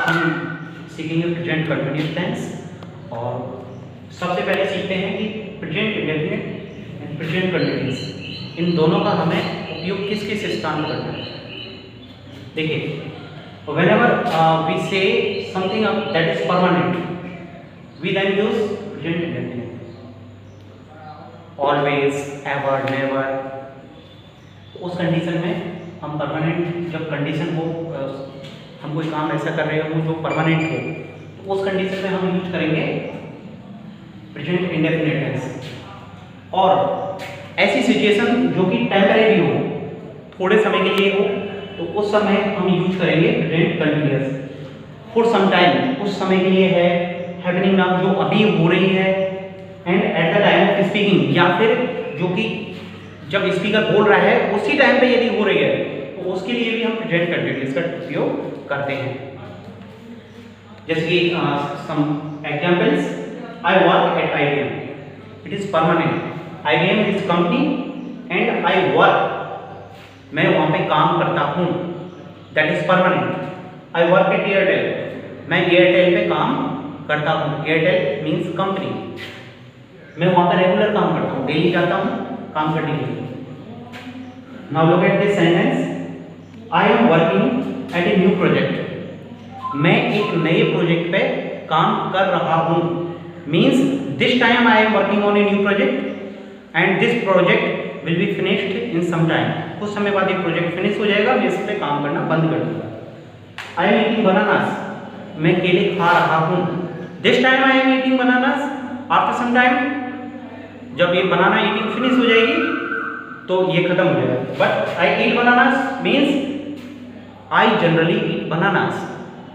हम सीखेंगे present continuous tense. और सबसे पहले सीखते हैं कि present indefinite and present continuous, इन दोनों का हमें उपयोग किस किस स्थान पर करना है। देखिए, whenever we say something that is permanent, we then use present indefinite, always, ever, never। तो उस कंडीशन में हम परमानेंट, जब कंडीशन को हम कोई काम ऐसा कर रहे हो जो परमानेंट हो, तो उस कंडीशन में हम यूज करेंगे प्रेजेंट इंडेफिनिट टेंस। और ऐसी सिचुएशन जो कि टेम्परेरी हो, थोड़े समय के लिए हो, तो उस समय हम यूज करेंगे present continuous. For some time, कुछ समय के लिए है, हैपनिंग नाउन जो अभी हो रही है, and at the time of speaking, या फिर जो कि जब स्पीकर बोल रहा है उसी टाइम पे यदि हो रही है, तो उसके लिए भी हम प्रेजेंट कंटिन्यूअस का उपयोग करते हैं। जैसे कि some examples, I work at IBM, it is permanent. IBM is company and I work, मैं वहां पे काम करता हूं, that is permanent. I work at Airtel, मैं एयरटेल पे काम करता हूं, एयरटेल मींस कंपनी, मैं वहां पे रेगुलर काम करता हूं, डेली जाता हूं काम करने के लिए। Now look at this sentence, I am working at a new project, मैं एक नए प्रोजेक्ट पे काम कर रहा हूं, means this time I am working on a new project and this project will be finished in some time, कुछ समय बाद ये प्रोजेक्ट फिनिश हो जाएगा, मैं इस पे काम करना बंद कर दूंगा। आई एम ईटिंग बनानास, मैं केले खा रहा हूं, this time I am eating bananas, after some time, जब ये बनाना ईटिंग फिनिश हो जाएगी तो ये खत्म हो जाएगा। But I eat bananas means I generally eat bananas,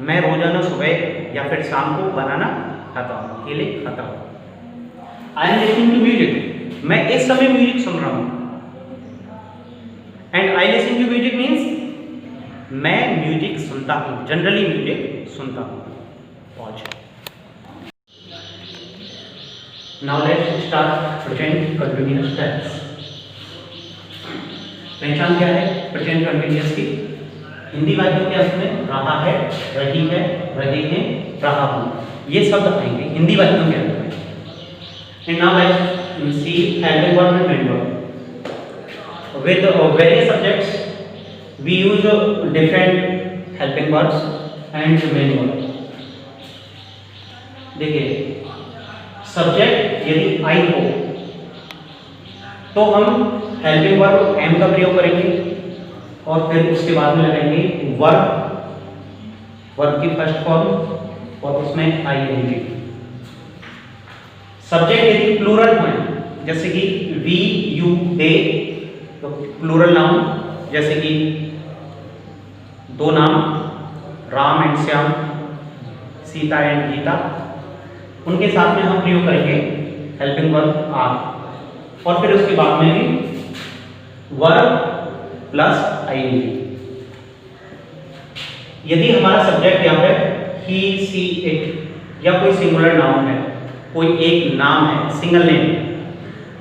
मैं रोजाना सुबह या फिर शाम को बनाना खाता हूँ, केले खाता हूँ। I am listening to music, मैं इस समय म्यूजिक सुन रहा हूँ, and I listen to music means मैं म्यूजिक सुनता हूँ, जनरली म्यूजिक सुनता हूँ। Pause. Now let's start present continuous tense. पहचान क्या है प्रेजेंट कंटिन्यूअस की? हिंदी वाक्यों के अंत में रहा है, रही है, रहे हैं, रहा हूँ, ये शब्द आएंगे हिंदी वाक्यों के अंत में। And now let's see helping verb and main verb. With various subjects, we use different helping verbs and main verbs. देखिए, सब्जेक्ट यदि I हो तो हम हेल्पिंग वर्ब am का प्रयोग करेंगे और फिर उसके बाद में लगाएंगे वर्ब, वर्ब की फर्स्ट फॉर्म और उसमें ing। सब्जेक्ट यदि प्लूरल है, जैसे कि we, you, they, तो प्लूरल नाउन, जैसे कि दो नाम राम एंड श्याम, सीता एंड गीता, उनके साथ में हम प्रयोग करेंगे हेल्पिंग वर्ब आर, और फिर उसके बाद में भी वर्ब प्लस ing। यदि हमारा सब्जेक्ट यहाँ पे ही, सी, इट या कोई सिंगुलर नाउन है, कोई एक नाम है, सिंगल नेम,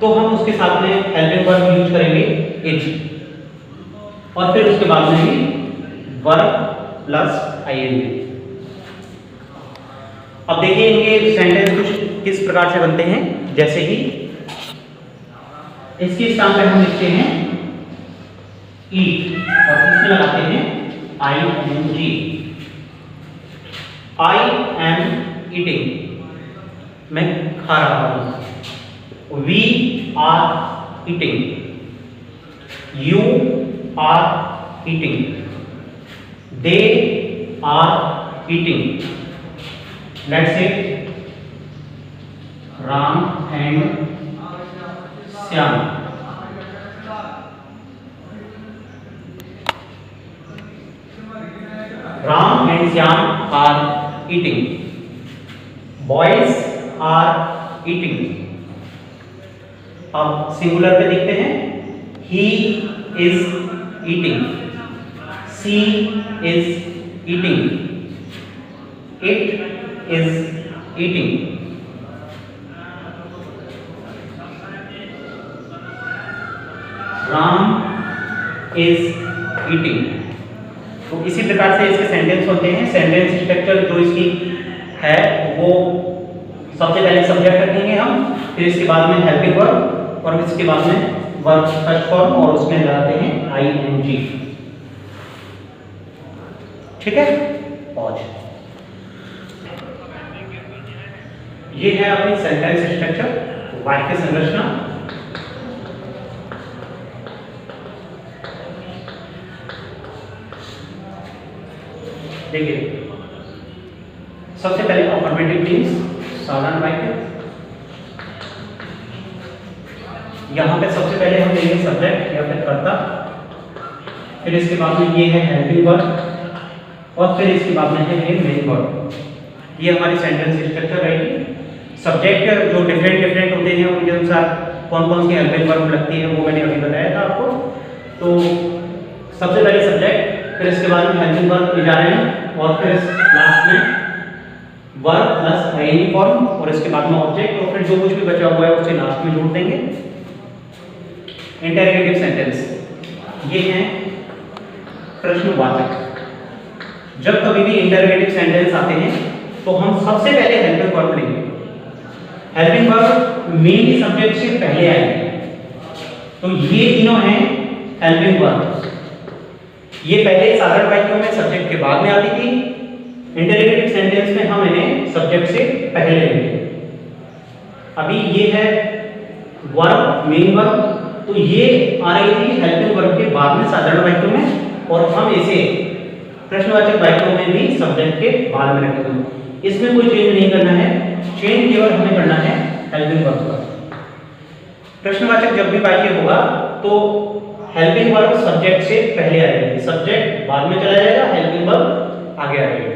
तो हम उसके साथ में हेल्पिंग वर्ब यूज करेंगे इज, और फिर उसके बाद में भी वर्ब प्लस ing। अब देखिए इनके सेंटेंस कुछ किस प्रकार से बनते हैं। जैसे कि इसके स्थान पे हम लिखते हैं ईट और इसमें लगाते हैं ing। आई एम ईटिंग, मैं खा रहा हूं। We are eating, you are eating, they are eating, let's say Ram and Shyam, Ram and Shyam are eating, boys are eating। अब सिंगुलर पे देखते हैं, he is eating, she is eating, it is eating। Ram is eating, तो इसी प्रकार से इसके sentence होते हैं। सेंटेंस स्ट्रक्चर जो इसकी है वो सबसे पहले सब्जेक्ट रखेंगे हम, फिर इसके बाद में हेल्पिंग वर्ब और इसके बाद में वर्ब फर्स्ट फॉर्म और उसमें लगाते हैं आईएनजी। ठीक है, पॉज। ये है अपनी सेंटेंस स्ट्रक्चर, वाक्य संरचना। देखिए सबसे पहले अफर्मेटिव मीन्स साधारण वाक्य। यहाँ पे सबसे पहले हम लेंगे सब्जेक्ट या फिर कर्ता, फिर इसके बाद में ये है हेल्पिंग वर्ब और फिर इसके बाद में है मेन वर्ब। ये हमारी सेंटेंस स्ट्रक्चर रहेगी। सब्जेक्ट जो डिफरेंट होते हैं उनके अनुसार कौन कौन सी हेल्पिंग वर्ब लगती है वो मैंने अभी बताया था आपको। तो सबसे पहले सब्जेक्ट, फिर इसके बाद में हेल्पिंग वर्ब इजारे और फिर लास्ट में वर्ब प्लस आईएनजी फॉर्म और इसके बाद में ऑब्जेक्ट और फिर जो कुछ भी बचा हुआ है उसे लास्ट में जोड़ देंगे। इंटरोगेटिव सेंटेंस ये हैं प्रश्नवाचक। जब कभी भी इंटरोगेटिव सेंटेंस आते हैं तो हम सबसे पहले हेल्पिंग वर्ब लेंगे। हेल्पिंग वर्ब मेन सब्जेक्ट से पहले आएंगे। तो ये तीनों हैं हेल्पिंग वर्ब। ये पहले साधारण वाक्यों में सब्जेक्ट के बाद में आती थी, इंटरोगेटिव सेंटेंस में हम इन्हें सब्जेक्ट से पहले लेंगे। अभी ये है वर्ब, मेन वर्ब, तो ये आ रही थी हेल्पिंग वर्ब के बाद में साधारण वाक्यों में और हम इसे प्रश्नवाचक वाक्यों में भी सब्जेक्ट के बाद में रखेंगे। इसमें कोई चेंज नहीं करना है, चेंज केवल हमें करना है हेल्पिंग वर्ब का। प्रश्नवाचक जब भी वाक्य होगा तो हेल्पिंग वर्ब सब्जेक्ट से पहले आएगी, सब्जेक्ट बाद में चला जाएगा, हेल्पिंग वर्ब आगे आ जाएगी।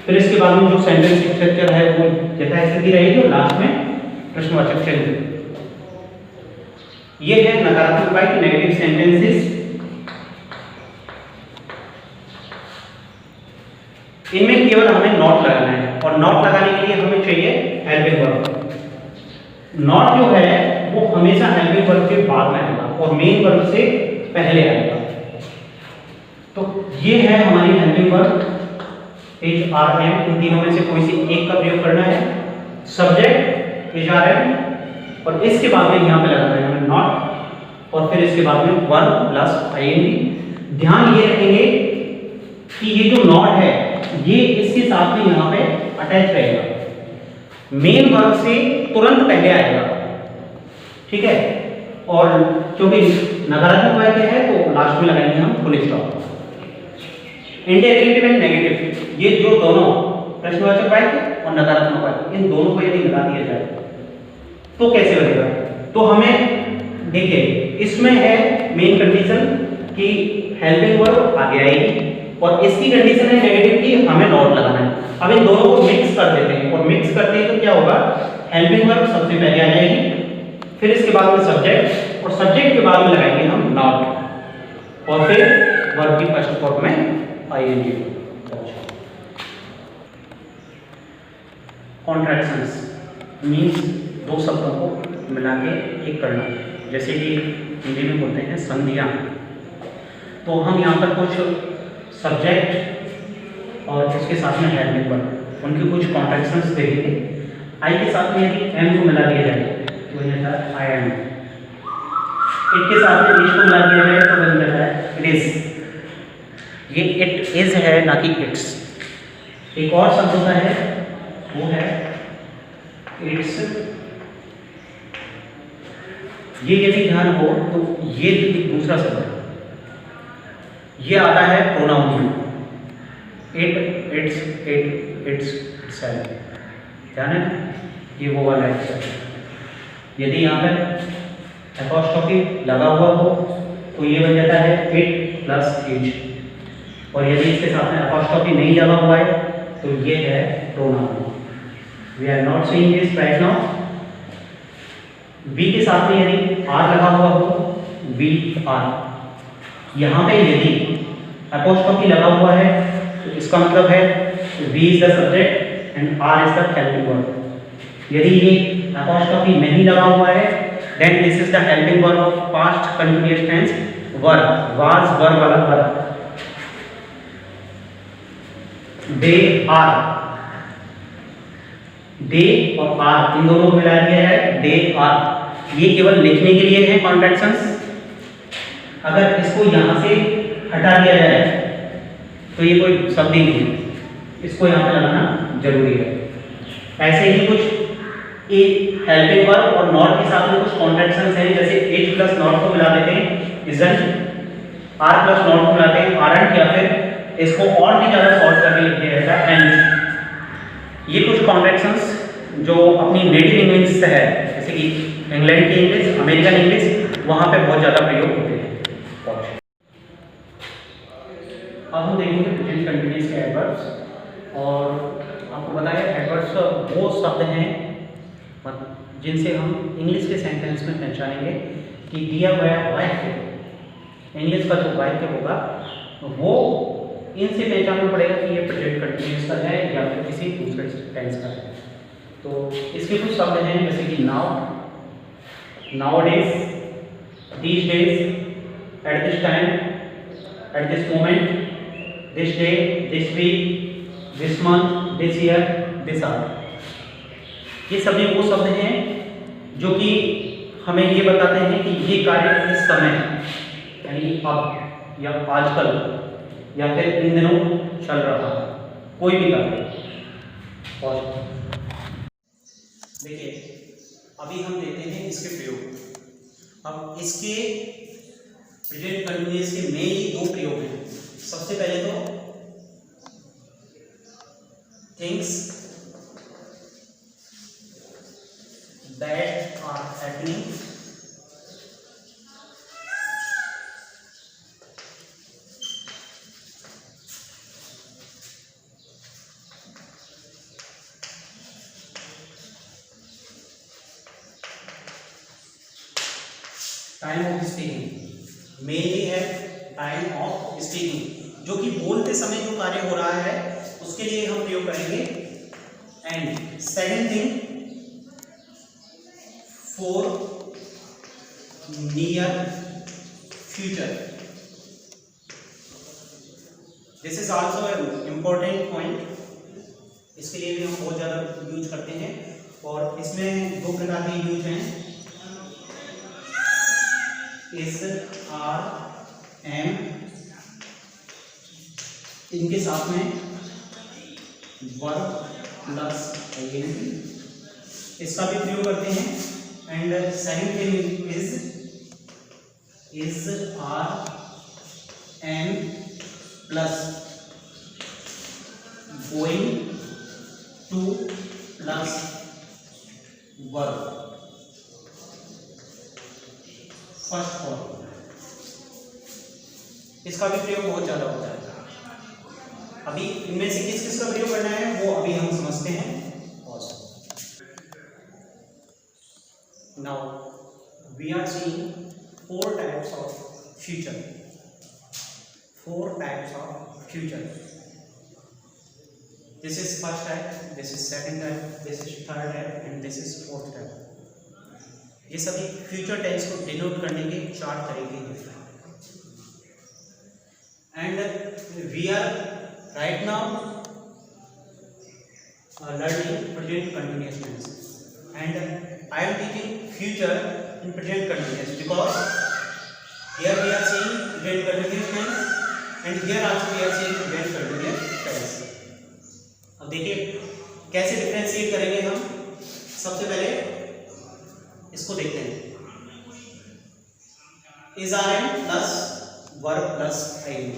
फिर इसके बाद में जो सेंटेंस स्ट्रक्चर है वो यथास्थिति रहेगी और लास्ट में प्रश्नवाचक चलेगी। ये है नकारात्मक वाक्य, नेगेटिव सेंटेंसेस। इनमें केवल हमें नॉट लगाना है और नॉट लगाने के लिए हमें चाहिए हेल्पिंग वर्ब। नॉट जो है वो हमेशा हेल्पिंग वर्ब के बाद में आएगा और मेन वर्ब से पहले आएगा। तो ये है हमारी helping verb H R M. इन तीनों में से कोई सी एक का प्रयोग करना है। सब्जेक्ट एच आर एम और इसके बाद में यहाँ पे लगाना है हमें नॉट और फिर इसके बाद में वर्ब प्लस आईएनजी। ध्यान ये रखेंगे कि ये जो नॉट है ये इसके साथ में यहाँ पे अटैच रहेगा, मेन वर्ब से तुरंत पहले आएगा। ठीक है, और क्योंकि नकारात्मक वाक्य है तो लास्ट में लगाएंगे हम full stop. Interrogative and negative, ये जो दोनों प्रश्नवाचक वाक्य और नकारात्मक वाक्य, इन दोनों को यदि मिला दिया जाए तो कैसे बनेगा? तो हमें देखिए इसमें है मेन कंडीशन कि हेल्पिंग वर्ब आगे आएगी और इसकी कंडीशन है नेगेटिव की हमें नॉट लगाना है। अब इन दोनों को मिक्स कर देते हैं और मिक्स करते हैं तो क्या होगा, हेल्पिंग वर्ब सबसे पहले आ जाएगी, फिर इसके बाद में सब्जेक्ट और सब्जेक्ट के बाद में लगाएंगे हम नॉट और फिर वर्ब की फर्स्ट फॉर्म में आईएनजी। कॉन्ट्रैक्शंस मीन्स दो शब्दों को मिला के एक करना, जैसे कि हिंदी में बोलते हैं संधियां। तो हम यहाँ पर कुछ सब्जेक्ट और उसके साथ में हेल्पिंग वर्ब उनकी कुछ कॉन्ट्रैक्शंस देखेंगे। आई के साथ में यदि एम को मिला दिया जाए तो ये होता है आई एम। इट के साथ में इट को मिला दिया जाए तो बन जाता है इट इज। ये इट इज है ना कि इट्स। एक और शब्द होता है वो है इट्स। ये यदि ध्यान हो तो ये दूसरा शब्द है, ये आता है प्रोनाउन में, it, it's, it, it's, itself. ध्यान है, ये वो वाला है। यदि यहाँ पर अपॉस्ट्रोफी लगा हुआ हो तो ये बन जाता है इट प्लस इज, और यदि इसके साथ में अपॉस्ट्रोफी नहीं लगा हुआ है तो ये है pronoun. We are not seeing this right now. We के साथ में यदि आर लगा हुआ हो, वी आर। यहाँ पे यदि अपॉस्ट्रोफी लगा हुआ है तो इसका मतलब है we is the subject and are is the helping verb. यदि ये अपॉस्ट्रोफी नहीं लगा हुआ है then this is the helping verb of past continuous tense verb, was verb वाला वर्ब। दे आर, दे और आर इन दोनों को मिला दिया है दे आर। ये केवल लिखने के लिए है कॉन्ट्रैक्शंस। अगर इसको यहां से हटा दिया जाए तो ये कोई शब्द ही नहीं है, इसको यहां पे लगाना जरूरी है। ऐसे ही कुछ हेल्पिंग वर्ब और नॉट के साथ में कुछ कॉन्ट्रैक्शंस हैं, जैसे इज प्लस नॉट को मिला देते हैं इजंट, आर प्लस नॉट को मिलाते हैं आरंट, या फिर इसको और भी ज्यादा शॉर्ट करके लिख दिया जाता है एंड। ये कुछ कॉन्ट्रैक्शंस जो अपनी नेटिव इंग्लिश से है, जैसे कि इंग्लैंड की इंग्लिश, अमेरिकन इंग्लिश, वहां पे बहुत ज्यादा प्रयोग होते हैं। अब हम देखेंगे प्रेजेंट कंटिन्यूअस के एडवर्ब्स। और आपको बताया एडवर्ब्स वो शब्द हैं जिनसे हम इंग्लिश के सेंटेंस में पहचानेंगे कि दिया गया वाक्य, इंग्लिश का जो वाक्य होगा वो इनसे पहचानना पड़ेगा कि ये प्रेजेंट कंटिन्यूअस का है या फिर किसी दूसरे टेंस का है। तो इसके कुछ शब्द हैं जैसे कि now, nowadays, these days, at this time, at this moment, this day, this week, this month, this year, this hour. ये सभी वो शब्द हैं जो कि हमें ये बताते हैं कि ये कार्य इस समय, यानी अब या आजकल या फिर इन दिनों चल रहा है, कोई भी कार्य। और देखिए अभी हम देखते हैं इसके प्रयोग। अब इसके प्रेजेंट कंटिन्यूअस के मेनली दो प्रयोग हैं। सबसे पहले तो things that are happening, time of speaking, mainly है टाइम ऑफ स्पीकिंग, जो कि बोलते समय जो कार्य हो रहा है उसके लिए हम प्रयोग करेंगे। And second thing for near future, this is also an important point. इसके लिए भी हम बहुत ज़्यादा यूज करते हैं और इसमें दो प्रकार के यूज हैं, इस आर एम, इनके साथ में वर्ब प्लस आईएनजी, इसका भी प्रयोग करते हैं। And second thing is are am plus going to plus verb, first form. इसका भी प्रयोग बहुत ज्यादा होता है। अभी इनमें से किस किस का प्रयोग करना है वो अभी हम समझते हैं। Now we are seeing four types of future, four types of future. This is first type, this is second type, this is third type and this is fourth type. ये सभी फ्यूचर टेंस को denote करने के चार तरीके हैं। And we are right now learning present continuous tense, and I am teaching future in present continuous because here we are seeing present continuous tense and here also we are seeing present continuous tense. अब देखिए कैसे differentiate करेंगे हम। सबसे पहले इसको देखते हैं, is rm plus verb plus ing.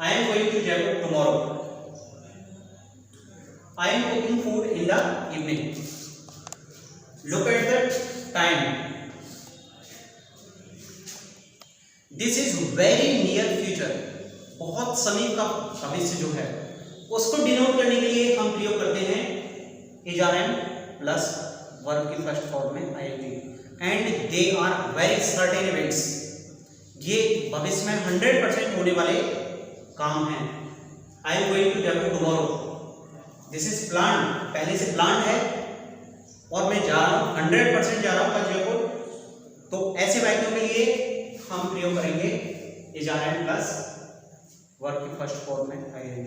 I am going to Jaipur tomorrow. I am cooking food in the evening. Look at the time. This is very near future. बहुत समीप का भविष्य जो है उसको डिनोट करने के लिए हम प्रयोग करते हैं is rm प्लस वर्ब की फर्स्ट फॉर्म में ing and they are very certain events. ये भविष्य में 100% होने वाले काम हैं। I am going to Jaipur tomorrow. This is plan, पहले से प्लान है और मैं जा रहा हूँ, 100% जा रहा हूँ कल जयपुर। तो ऐसे वाक्यों के लिए हम प्रयोग करेंगे is are am plus verb की फर्स्ट फॉर्म में ing।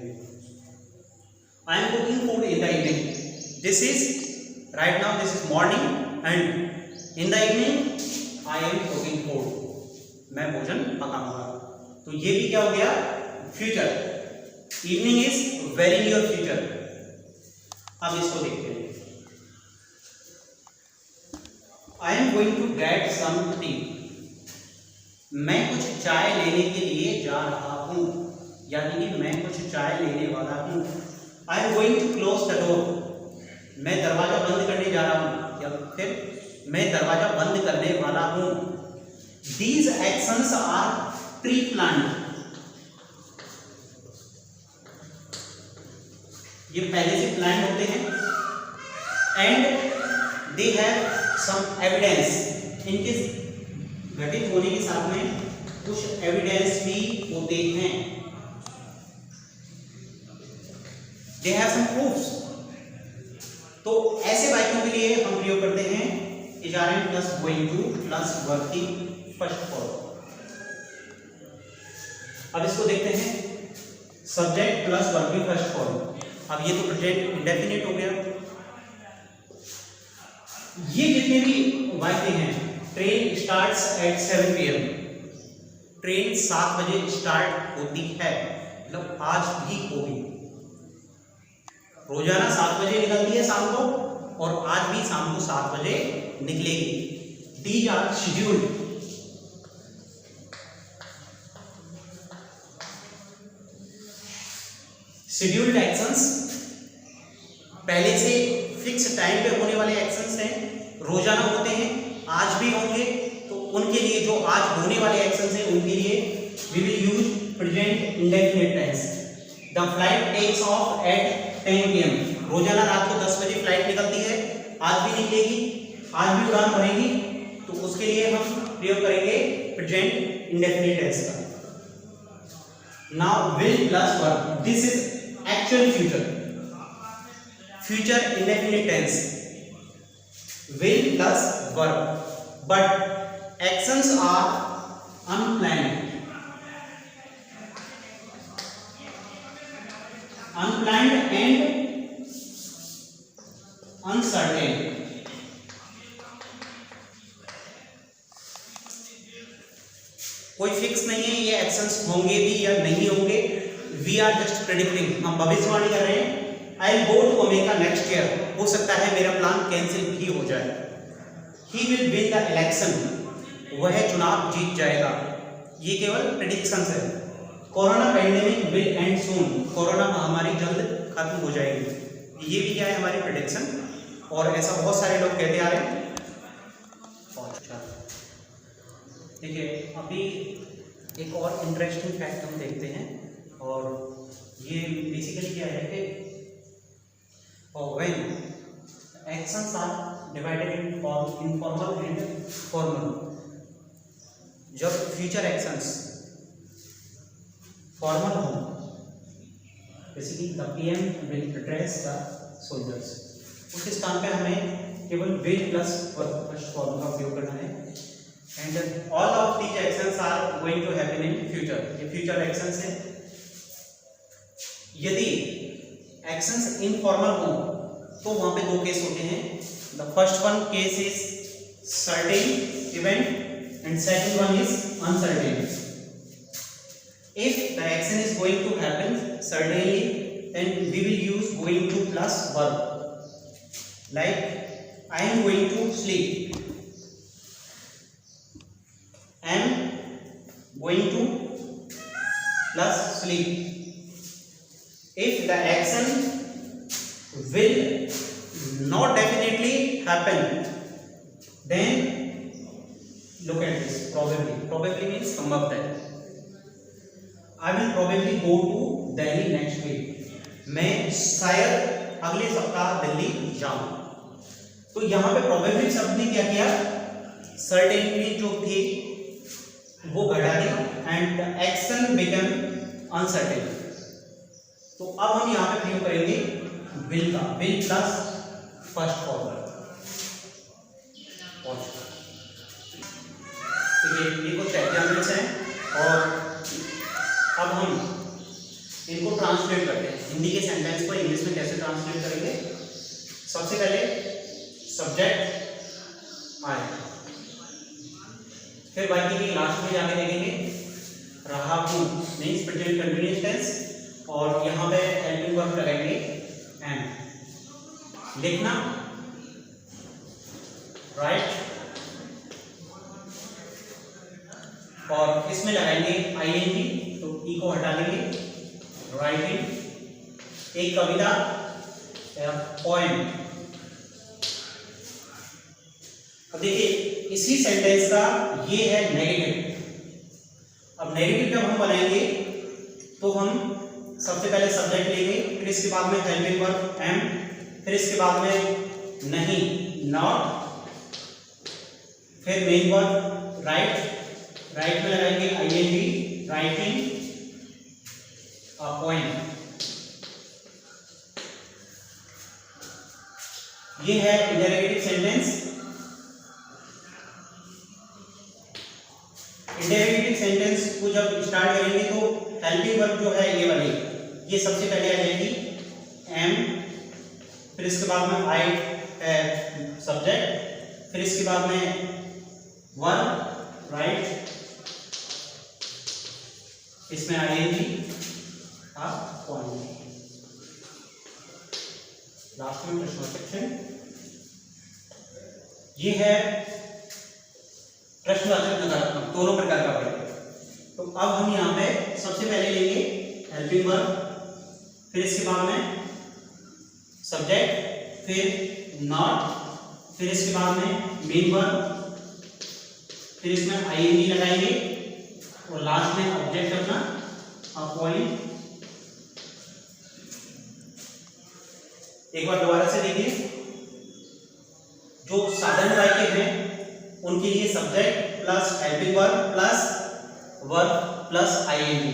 I am cooking food in the evening, this is right now this is morning and in the evening I am cooking food, मैं भोजन पकाऊंगा। तो ये भी क्या हो गया, future. Evening is very near future. अब इसको देखते हैं। I am going to get some tea, मैं कुछ चाय लेने के लिए जा रहा हूं, यानी कि मैं कुछ चाय लेने वाला हूं। I am going to close the door, मैं दरवाजा बंद करने जा रहा हूं, या फिर मैं दरवाजा बंद करने वाला हूं। These actions are pre planned, ये पहले से प्लान होते हैं। And they have some evidence, इनके घटित होने के साथ में कुछ एविडेंस भी होते हैं। दे हैव सम प्रूफ्स, तो ऐसे वाक्यों के लिए हम प्रयोग करते हैं is are am plus going to plus verb की फर्स्ट फॉर्म। अब इसको देखते हैं, सब्जेक्ट प्लस वर्ब की फर्स्ट फॉर्म। अब ये तो प्रेजेंट इंडेफिनिट हो गया। ये जितने भी वाक्य हैं, train starts at 7 PM, train 7 बजे स्टार्ट होती है, मतलब आज भी होगी। रोजाना 7 बजे निकलती है शाम को, और आज भी शाम को 7 बजे निकलेगी। These are scheduled, scheduled actions, पहले से फिक्स टाइम पे होने वाले एक्शंस हैं, रोजाना होते हैं, आज भी होंगे। तो उनके लिए, जो आज होने वाले एक्शंस हैं, उनके लिए we will use present indefinite tense. The flight takes off at 10 PM, रोजाना रात को 10 बजे फ्लाइट निकलती है, आज भी निकलेगी, आज भी उड़ान भरेगी। तो उसके लिए हम प्रयोग करेंगे प्रेजेंट इंडेफिनिट टेंस का। Now will plus verb, this is actual future, future indefinite tense, will plus verb, but actions are unplanned, unplanned and uncertain। कोई फिक्स नहीं है ये एक्शंस होंगे भी या नहीं होंगे, वी आर जस्ट प्रेडिक्टिंग, हम भविष्यवाणी कर रहे हैं। I will go to America next year, हो सकता है मेरा प्लान कैंसिल भी हो जाए। He will win the election, वह चुनाव जीत जाएगा। ये केवल प्रेडिक्शंस है। Corona pandemic will end soon, corona महामारी जल्द खत्म हो जाएगी। ये भी क्या है, हमारी प्रेडिक्शन। और ऐसा बहुत सारे लोग कहते आ रहे हैं। देखिए, अभी एक और इंटरेस्टिंग फैक्ट हम देखते हैं, और ये बेसिकली क्या है कि when actions are divided in informal and formal, जब फ्यूचर एक्शंस फॉर्मल हो, basically the PM will address the soldiers, उस स्थान पे हमें केवल will प्लस फर्स्ट फॉर्म का उपयोग करना है। And all of these actions are going to happen in future, ये फ्यूचर एक्शंस है। यदि एक्शंस इनफॉर्मल हो तो वहां पे 2 केस होते हैं। The first one case is certain event and second one is uncertain. If the action is going to happen certainly, then we will use going to plus verb, like I am going to sleep, I am going to plus sleep. If the action will not definitely happen, then look at this, probably. Probably means संभवतः है। I will probably go to Delhi next week, मैं शायद अगले सप्ताह दिल्ली जाऊं। तो यहाँ पे probably शब्द ने क्या किया, certainty जो थी वो घटा दी and the action became uncertain। तो अब हम यहाँ पे प्रयोग करेंगे विल का, विल प्लस फर्स्ट फॉर्म। ये कुछ एग्जाम्पल्स हैं, और अब हम इनको ट्रांसलेट करते हैं, हिंदी के सेंटेंस को इंग्लिश में कैसे ट्रांसलेट करेंगे। सबसे पहले सब्जेक्ट आए, फिर बाकी के लास्ट में जाके देखेंगे रहा हूं मीन्स प्रेजेंट कंटिन्यूअस टेंस, और यहाँ पे हेल्पिंग वर्ब लगाएंगे एम। लिखना राइट, और इसमें लगाएंगे आईएनजी, तो ई को हटा देंगे, राइटिंग। एक कविता पोएम। अब देखिए इसी सेंटेंस का ये है नेगेटिव। अब नेगेटिव जब हम बनाएंगे तो हम सबसे पहले सब्जेक्ट लेंगे, फिर इसके बाद में हेल्पिंग वर्ब एम, फिर इसके बाद में नहीं नॉट, फिर मेन वर्ब राइट, राइट में लगाएंगे आईएनजी राइटिंग अ पोएम। ये है इंटरोगेटिव सेंटेंस। इंटरोगेटिव सेंटेंस को जब स्टार्ट करेंगे तो हेल्पिंग वर्ब जो है ये वाली, ये सबसे पहले आ जाएगी एम, फिर इसके बाद में आई है सब्जेक्ट, फिर इसके बाद में वर्ब राइट, इसमें आईएनजी पॉइंट, लास्ट में प्रश्न सेक्शन। ये है प्रश्नवाचक नकारात्मक, दोनों प्रकार का वर्ग। तो अब हम यहाँ पे सबसे पहले लेंगे हेल्पिंग वर्ब, फिर इसके बाद में सब्जेक्ट, फिर नॉट, फिर इसके बाद में मेन वर्ब, फिर इसमें आईएनजी लगाएंगे, और लास्ट में ऑब्जेक्ट अपना अपॉइंट। एक बार दोबारा से देखिए, जो साधारण वाक्य हैं उनके लिए subject plus helping verb plus verb plus ING,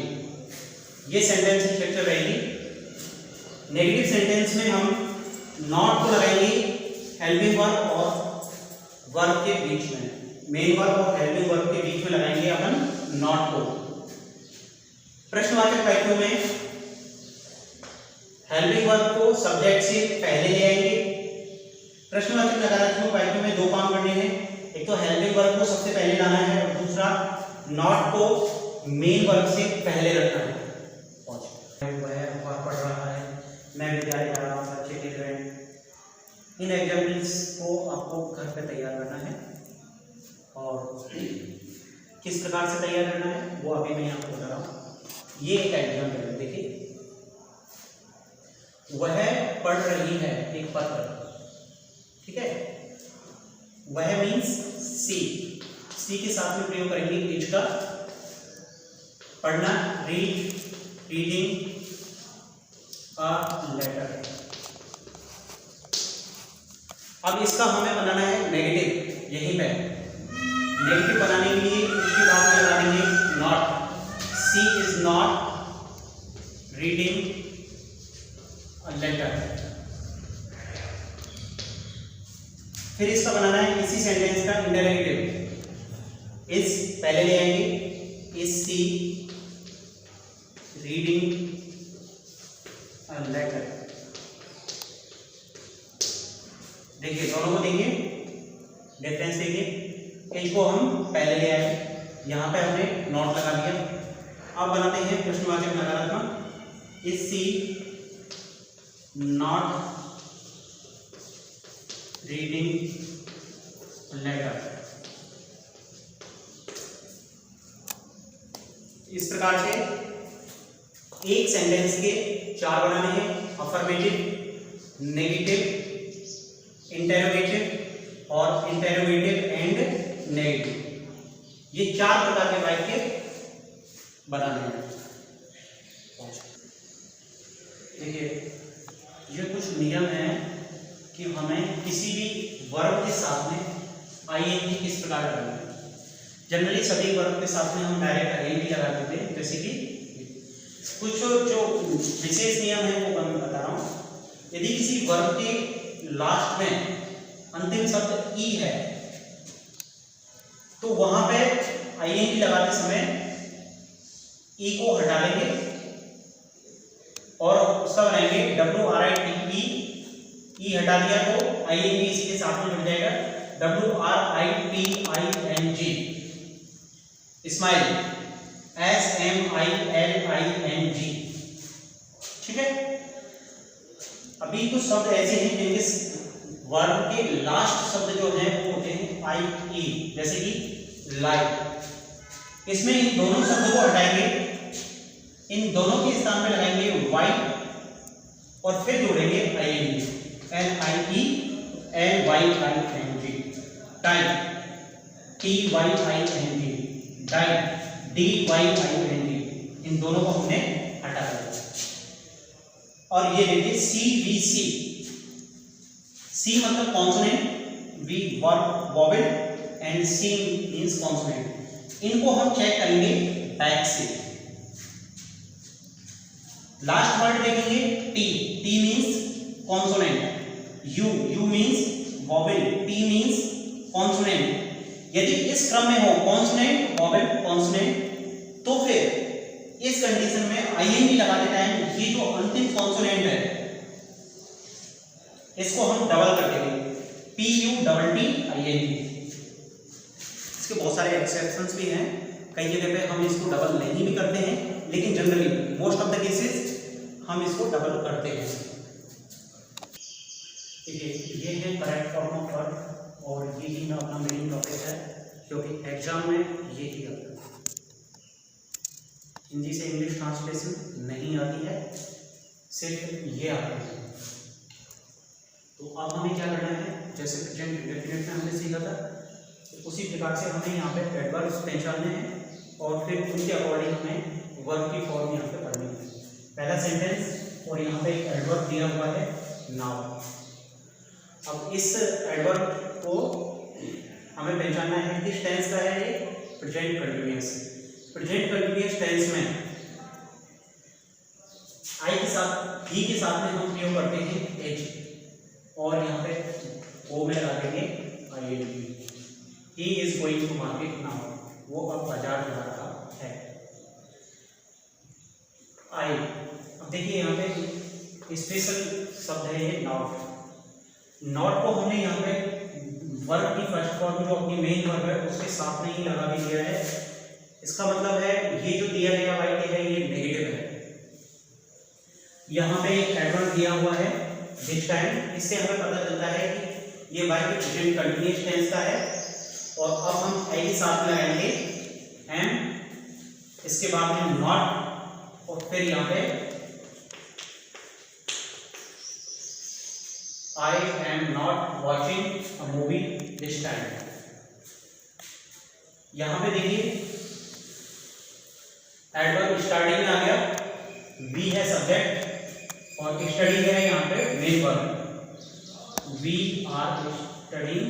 ये सेंटेंस की स्ट्रक्चर रहेगी। नेगेटिव सेंटेंस में हम नॉट को लगाएंगे हेल्पिंग वर्ब और वर्ब के बीच में, मेन वर्ब और हेल्पिंग वर्ब के बीच में लगाएंगे अपन नॉट को। प्रश्नवाचक वाक्यों में हेल्पिंग वर्ब को सब्जेक्ट से पहले ले आएंगे। प्रश्नवाचक नकारात्मक वाक्यों में दो काम करने हैं, एक तो हेल्पिंग वर्ब को सबसे पहले लाना है और दूसरा नॉट को मेन वर्ब से पहले रखना है। वह पढ़ रहा है, मैं विद्यालय जा रहा हूँ, बच्चे खेल रहे हैं। इन एग्जाम्पल्स को आपको घर पे तैयार करना है, और किस प्रकार से तैयार करना है वो अभी मैं आपको बता रहा हूँ। ये एक एग्जाम्पल है, देखिए वह पढ़ रही है एक पत्र, ठीक है। वह मीन्स सी, सी के साथ में प्रयोग करेंगे इज का। पढ़ना रीड, रीडिंग अ लेटर। अब इसका हमें बनाना है नेगेटिव, यहीं पे नेगेटिव बनाने के लिए इसके बाद में लगा देंगे not, she is not reading a letter. फिर इसका बनाना है इसी सेंटेंस का इंटरोगेटिव, इज पहले ले आएंगे, is she reading a letter. देखिए दोनों को देखिए, डिफरेंस देखिए, इज को हम पहले ले आए, यहाँ पे हमने नॉट लगा दिया। अब बनाते हैं प्रश्नवाचक नकारात्मक, is she not reading letter. इस प्रकार से एक सेंटेंस के चार बनाने हैं, अफर्मेटिव, नेगेटिव, इंटेरोगेटिव और इंटेरोगेटिव एंड नेगेटिव। ये चार प्रकार के वाक्य बनाने हैं। देखिए ये कुछ नियम है कि हमें किसी भी वर्ब के साथ में आईएनजी किस प्रकार करना है। जनरली सभी वर्ब के साथ में हम डायरेक्ट आईएनजी लगा देते हैं, जैसे कि कुछ जो विशेष नियम है वो मैं बता रहा हूँ। यदि किसी वर्ब के लास्ट में अंतिम शब्द ई है तो वहां पे आईएनजी लगाते समय ई को हटा देंगे और उसका बनाएंगे WRITE, ई हटा दिया तो ING इसके साथ में जुड़ जाएगा, WRITING, स्माइल, SMILING। ठीक है। अभी कुछ शब्द ऐसे हैं जिनके वर्ब के लास्ट शब्द जो हैं वो होते हैं IE, जैसे कि लाइक। इसमें इन दोनों शब्दों को हटाएंगे, इन दोनों के स्थान में लगाएंगे वाई और फिर जोड़ेंगे ING, LIELYING, time, TYING, diet, DYING, इन दोनों को हमने हटा दिया। और ये देखिए CVC, C मतलब consonant, V vowel and C means consonant. इनको हम चेक करेंगे बैक से। लास्ट वर्ड देखेंगे T means consonant, U means vowel, T means consonant. यदि इस क्रम में हो कॉन्सोनेंट वॉवेल कॉन्सोनेंट तो फिर इस कंडीशन में ING लगाते टाइम ये जो अंतिम कॉन्सोनेंट है इसको हम डबल कर देंगे, PUTTING। इसके बहुत सारे एक्सेप्शंस भी हैं, कई जगह पे हम इसको डबल नहीं भी करते हैं, लेकिन generally most of the cases हम इसको डबल करते हैं। ठीक है, ये है करेक्ट फॉर्म ऑफ वर्ब और ये ही अपना मेन टॉपिक है, क्योंकि एग्जाम में ये ही आता है। हिंदी से इंग्लिश ट्रांसलेशन नहीं आती है, सिर्फ ये आता है। तो अब हमें क्या करना है, जैसे प्रेजेंट इंडेफिनिट में हमने सीखा था, उसी प्रकार से हमें यहाँ पे एडवर्ब्स पहचानने हैं और फिर उनके अकॉर्डिंग हमें वर्ब की फॉर्म यहाँ पे पढ़नी है। पहला सेंटेंस और यहाँ पे एक एडवर्ब दिया हुआ है नाउ। अब इस एडवर्ब को हमें पहचानना है किस टेंस का है, ये present continuous. Present continuous tense में आई के साथ, ही के साथ में हम प्रयोग करते हैं एच और यहाँ पे ओ में लगा देंगे ING। He is going to market now, वो अब बाजार जा रहा है। आई, अब देखिए यहाँ पे स्पेशल शब्द है ये नॉट। नॉट को हमने यहाँ पे वर्ब की फर्स्ट फॉर्म जो अपनी मेन वर्ब है उसके साथ में ही लगा भी दिया है। इसका मतलब है ये जो दिया गया वाक्य है ये नेगेटिव है। यहाँ पे एक एडवर्ब दिया हुआ है दिस टाइम, इससे हमें पता चलता है कि ये वाक्य प्रेजेंट कंटिन्यूअस टेंस का है। और अब हम आई के साथ में लगाएंगे एम, इसके बाद में नॉट और फिर यहाँ पे I am not watching a movie this time। यहां पे देखिए एडवर्ब स्टार्टिंग में आ गया, वी है सब्जेक्ट और स्टडी है यहाँ पे main verb, we are studying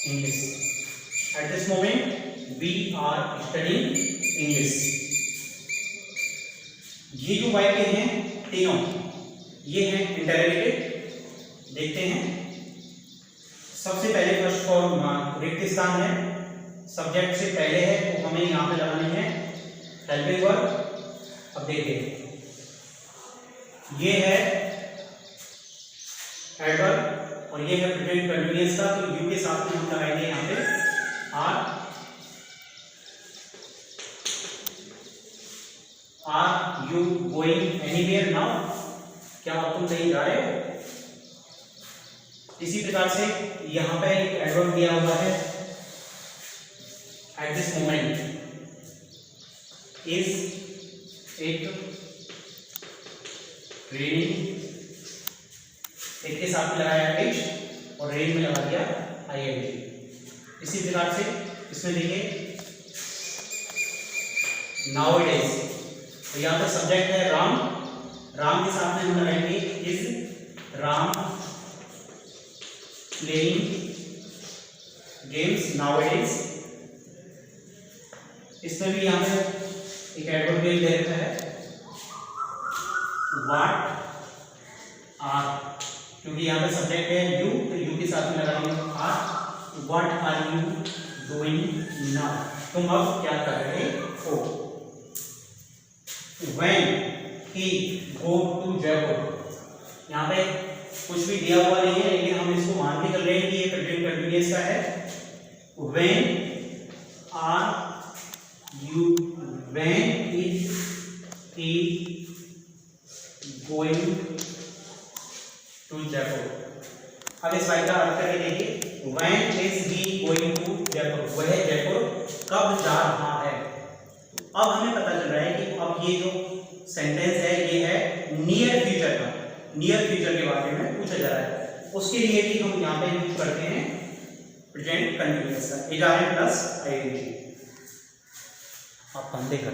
English. At this moment we are studying English. ये जो वाक्य हैं तीनों ये हैं इंटररोगेटिव। देखते हैं, सबसे पहले फर्स्ट फॉर्म रिक्त स्थान है, सब्जेक्ट से पहले है तो हमें यहाँ पे लगाने हैं हेल्पिंग वर्ब। अब देखिए ये है एडवर्ब और ये है प्रेजेंट कंटिन्यूअस का, तो यू के साथ में हम लगाएंगे यहाँ पे are you going anywhere now, क्या अब तुम कहीं जा रहे हो। इसी प्रकार से यहां पे एक एडवर्ब दिया हुआ है eight this moment, is it raining, एक के साथ में लगाया इट और रेन में लगा दिया ING। इसी प्रकार से इसमें देखिए नाउअडेज, तो यहाँ पे सब्जेक्ट है राम, राम के साथ में हम लगाएंगे is Ram playing games nowadays. इसमें भी यहाँ पे एक एडवर्ब दे रखा है व्हाट आर, क्योंकि यहाँ पे सब्जेक्ट है यू तो यू के साथ में लगाएंगे are. What are you doing ना, तुम अब क्या कर रहे हो। When he go to Jaipur, यहाँ पे कुछ भी दिया हुआ नहीं है, लेकिन हम इसको मान के चल रहे हैं कि ये प्रेजेंट कंटिन्यूअस का है। When is he going to Jaipur. अब इस वाक्य का अर्थ करके देखिए, When is he going to Jaipur, वह जयपुर कब जा रहा है। अब हमें पता चल रहा है कि अब ये जो सेंटेंस है ये है नियर फ्यूचर का, नियर फ्यूचर के बारे में पूछा जा रहा है। उसके लिए भी हम यहाँ पे यूज करते हैं प्रेजेंट कंटिन्यूअस का, इज आर प्लस आईएनजी। आप बंदे कर